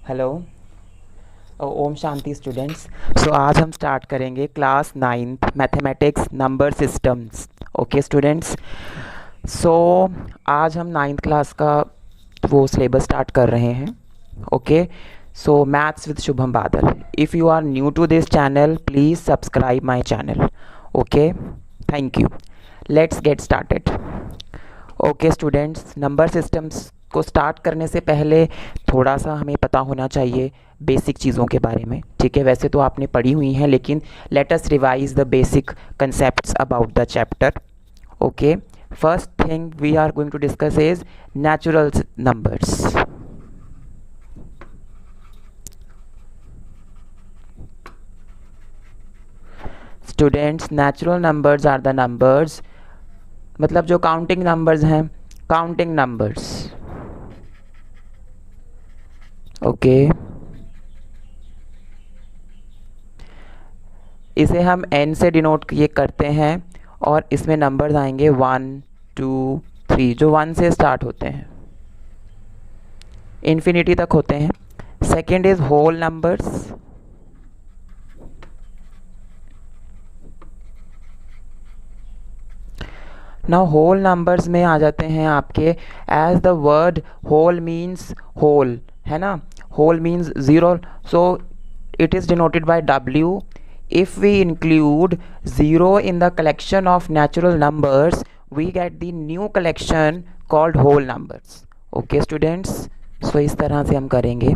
Hello. Om Shanti students. So आज हम start करेंगे class 9th mathematics number systems. Okay students. So आज हम 9th क्लास का वो सिलेबस स्टार्ट कर रहे हैं। Okay. So maths with Shubham Badal. If you are new to this channel please subscribe my channel. Okay, thank you. Let's get started. Okay students, number systems को start करने से पहले थोड़ा सा हमें पता होना चाहिए बेसिक चीज़ों के बारे में। ठीक है, वैसे तो आपने पढ़ी हुई हैं, लेकिन let us revise the basic concepts about the chapter. Okay, first thing we are going to discuss is natural numbers. Students, natural numbers are the numbers, मतलब जो काउंटिंग नंबर्स हैं, काउंटिंग नंबर्स। ओके, इसे हम n से denote ये करते हैं और इसमें नंबर्स आएंगे 1 2 3 जो 1 से स्टार्ट होते हैं, इन्फिनिटी तक होते हैं। Second is whole numbers. Now whole numbers में आ जाते हैं आपके, as the word whole means whole, है ना। Whole means zero, so it is denoted by W. If we include 0 in the collection of natural numbers, we get the new collection called whole numbers. Okay students, so इस तरह से हम करेंगे।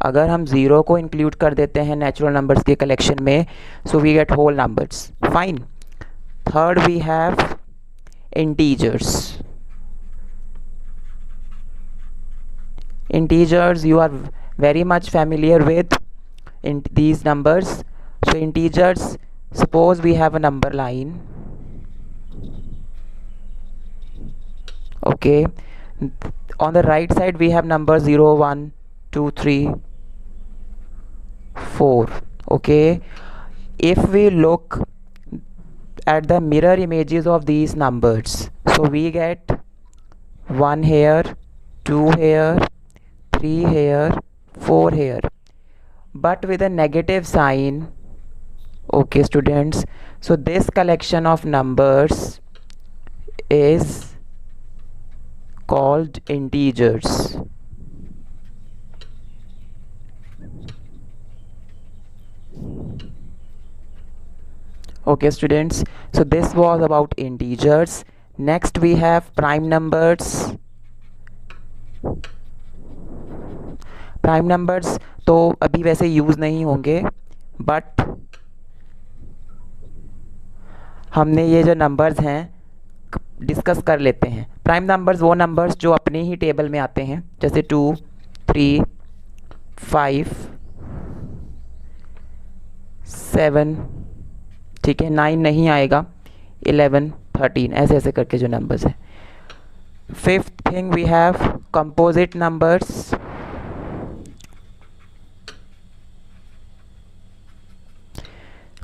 अगर हम 0 को इंक्लूड कर देते हैं नेचुरल नंबर्स के कलेक्शन में, so we get whole numbers. Fine. Third we have integers. Integers you are very much familiar with in these numbers. So integers, suppose we have a number line. Okay, on the right side we have numbers 0 1 2 3 4. Okay, if we look at the mirror images of these numbers, so we get 1 here, 2 here, 3 here, 4 here, but with a negative sign. Okay students, so this collection of numbers is called integers. Okay students, so this was about integers. Next we have prime numbers. Prime numbers तो अभी वैसे use नहीं होंगे, but हमने ये जो numbers हैं discuss कर लेते हैं। प्राइम नंबर्स वो नंबर्स जो अपने ही टेबल में आते हैं, जैसे 2 3 5 7, ठीक है, 9 नहीं आएगा, 11 13, ऐसे ऐसे करके जो नंबर्स हैं। Fifth thing we have composite numbers.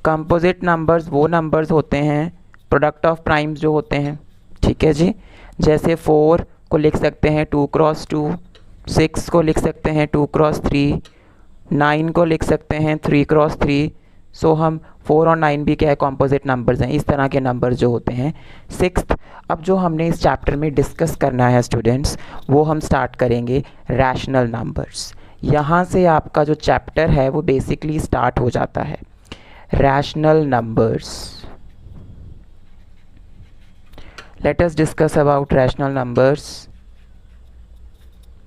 Composite numbers वो नंबर्स होते हैं प्रोडक्ट ऑफ प्राइम्स जो होते हैं, ठीक है जी। जैसे 4 को लिख सकते हैं 2 क्रॉस 2, 6 को लिख सकते हैं 2 क्रॉस 3, 9 को लिख सकते हैं 3 क्रॉस 3। सो हम 4 और 9 भी क्या है, कॉम्पोजिट नंबर्स हैं, इस तरह के नंबर्स जो होते हैं। सिक्स्थ, अब जो हमने इस चैप्टर में डिस्कस करना है स्टूडेंट्स, वो हम स्टार्ट करेंगे रैशनल नंबर्स। यहाँ से आपका जो चैप्टर है वो बेसिकली स्टार्ट हो जाता है। rational numbers. Let us discuss about rational numbers.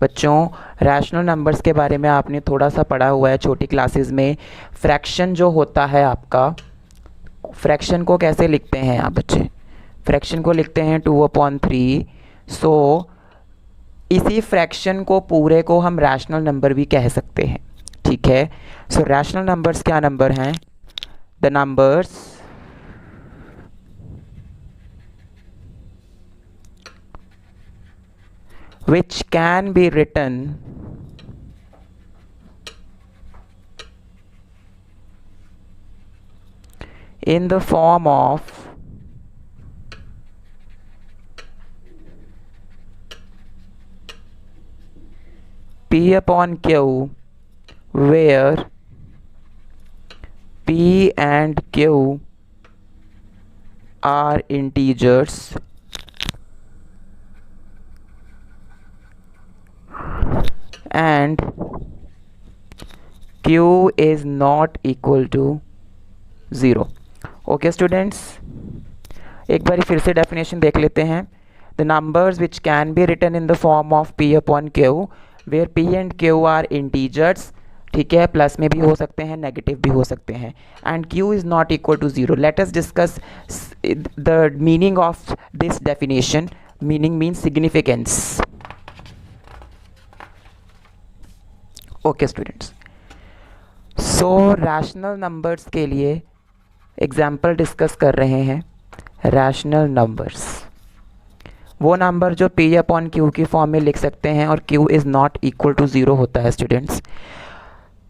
बच्चों, रैशनल नंबर्स के बारे में आपने थोड़ा सा पढ़ा हुआ है छोटी क्लासेस में। फ्रैक्शन जो होता है आपका, फ्रैक्शन को कैसे लिखते हैं आप बच्चे? फ्रैक्शन को लिखते हैं 2/3। सो इसी फ्रैक्शन को पूरे को हम रैशनल नंबर भी कह सकते हैं, ठीक है। सो रैशनल नंबर्स क्या नंबर हैं? The numbers which can be written in the form of P upon Q where P and Q are integers and Q is not equal to 0. Okay students, एक बार फिर से डेफिनेशन देख लेते हैं. The numbers which can be written in the form of P upon Q where P and Q are integers. ठीक है, plus में भी हो सकते हैं, नेगेटिव भी हो सकते हैं, and Q is not equal to 0. Let us discuss the meaning of this definition. Meaning means significance. Okay students, so rational numbers के लिए एग्जाम्पल डिस्कस कर रहे हैं. रैशनल नंबर्स वो नंबर जो P अपॉन Q की फॉर्म में लिख सकते हैं और Q is not equal to 0 होता है स्टूडेंट्स.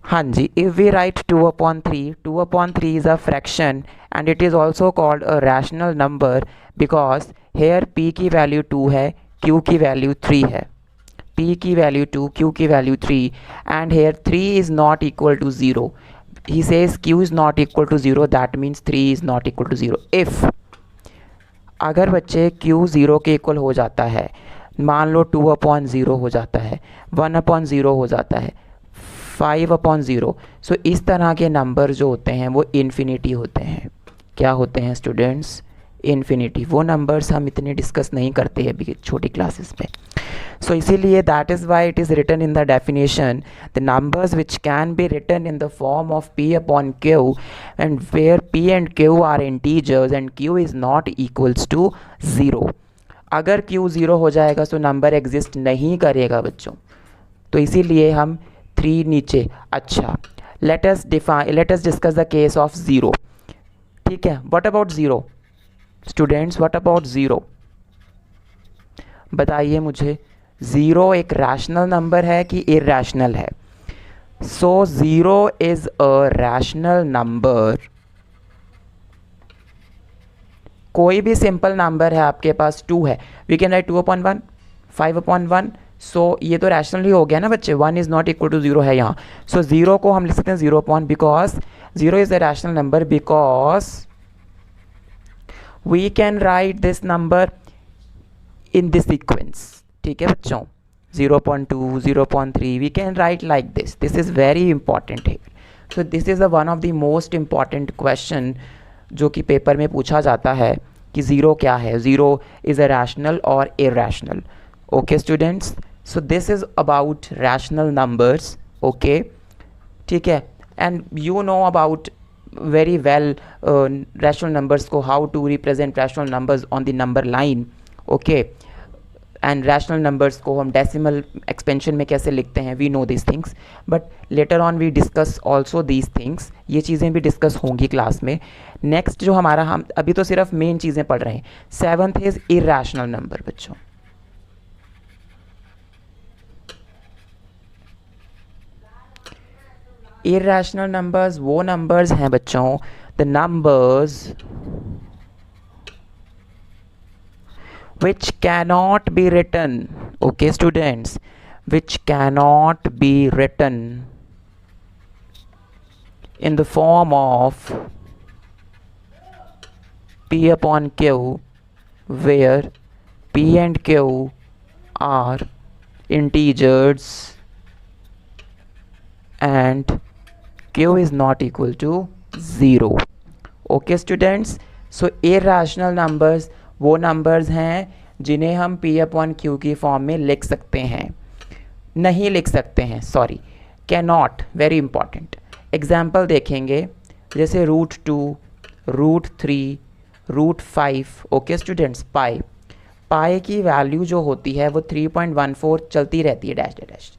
हाँ जी, if we write 2/3, 2/3 is a fraction and it is also called a rational number because here P की वैल्यू 2 है, Q की वैल्यू 3 है. P की वैल्यू 2, Q की value 3 and here 3 is not equal to 0. He says Q is not equal to 0, that means 3 is not equal to 0. If अगर बच्चे Q 0 के equal हो जाता है, मान लो 2/0 हो जाता है, 1/0 हो जाता है, 5/0, सो इस तरह के नंबर जो होते हैं वो इन्फिनिटी होते हैं. क्या होते हैं स्टूडेंट्स? इन्फिनिटी. वो नंबर्स हम इतने डिस्कस नहीं करते हैं अभी छोटी क्लासेस में. सो इसीलिए that is why it is written in the definition the numbers which can be written in the form of P upon Q and where P and Q are integers and Q is not equals to 0. अगर Q 0 हो जाएगा तो number exist नहीं करेगा बच्चों. तो इसीलिए हम 3 नीचे. अच्छा, late us discuss the case of 0. ठीक है, what about 0 students? What about 0? बताइए मुझे. 0 एक रैशनल नंबर है कि इरैशनल है? सो 0 इज अ रैशनल नंबर. कोई भी सिंपल नंबर है आपके पास, 2 है, वी कैन राइट 2/1, 5/1. सो ये तो रैशनल ही हो गया ना बच्चे. 1 इज़ नॉट इक्वल टू 0 है यहाँ. सो 0 को हम लिख सकते हैं 0 because 0 is a rational number because we can write this number in this sequence. ठीक है बच्चों, 0.2, 0.3 we can write like this. This is very important है. So this is one of the most important question जो कि paper में पूछा जाता है कि 0 क्या है, 0 इज़ अ रैशनल और irrational. Okay students, so this is about rational numbers. Okay, ठीक है, and you know about very well rational numbers को, how to represent rational numbers on the number line. okay, and rational numbers को हम decimal expansion में कैसे लिखते हैं, we know these things, but later on we discuss also these things. ये चीज़ें भी डिस्कस होंगी क्लास में. नेक्स्ट जो हमारा, हम अभी तो सिर्फ मेन चीज़ें पढ़ रहे हैं. 7th इज इरैशनल नंबर बच्चों. इरैशनल नंबर्स वो नंबर्स हैं बच्चों, the numbers which cannot be written. okay students, which cannot be written in the form of P upon Q where P and Q are integers and Q is not equal to 0. okay students, so irrational numbers वो numbers हैं जिन्हें हम P upon Q की form में लिख सकते हैं, नहीं लिख सकते हैं, sorry, can not. Very important example देखेंगे, जैसे √2, √3, √5. ओके स्टूडेंट्स, पाई की वैल्यू जो होती है वो 3.14 चलती रहती है, dash dash.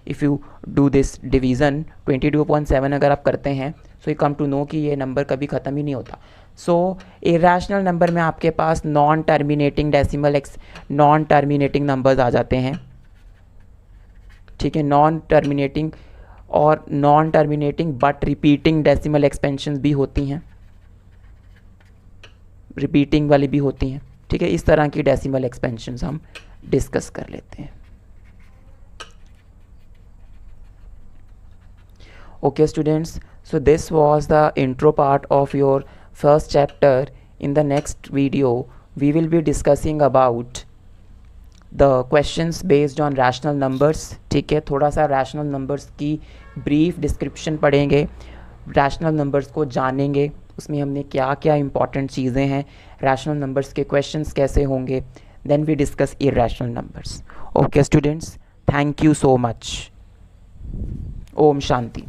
If you do this division 22.7 अगर आप करते हैं, so you come to know कि ये नंबर कभी ख़त्म ही नहीं होता. सो इरैशनल नंबर में आपके पास non terminating decimal non terminating numbers आ जाते हैं. ठीक है, नॉन टर्मिनेटिंग और non terminating but repeating decimal expansions भी होती हैं, रिपीटिंग वाली भी होती हैं. ठीक है, इस तरह की डेसिमल एक्सपेंशंस हम डिस्कस कर लेते हैं. Okay students, so this was the intro part of your first chapter. In the next video we will be discussing about the questions based on rational numbers. ठीक है, थोड़ा सा rational numbers की brief description पढ़ेंगे, rational numbers को जानेंगे, उसमें हमने क्या क्या important चीज़ें हैं, rational numbers के questions कैसे होंगे, then we discuss irrational numbers. Okay students, thank you so much. Om Shanti.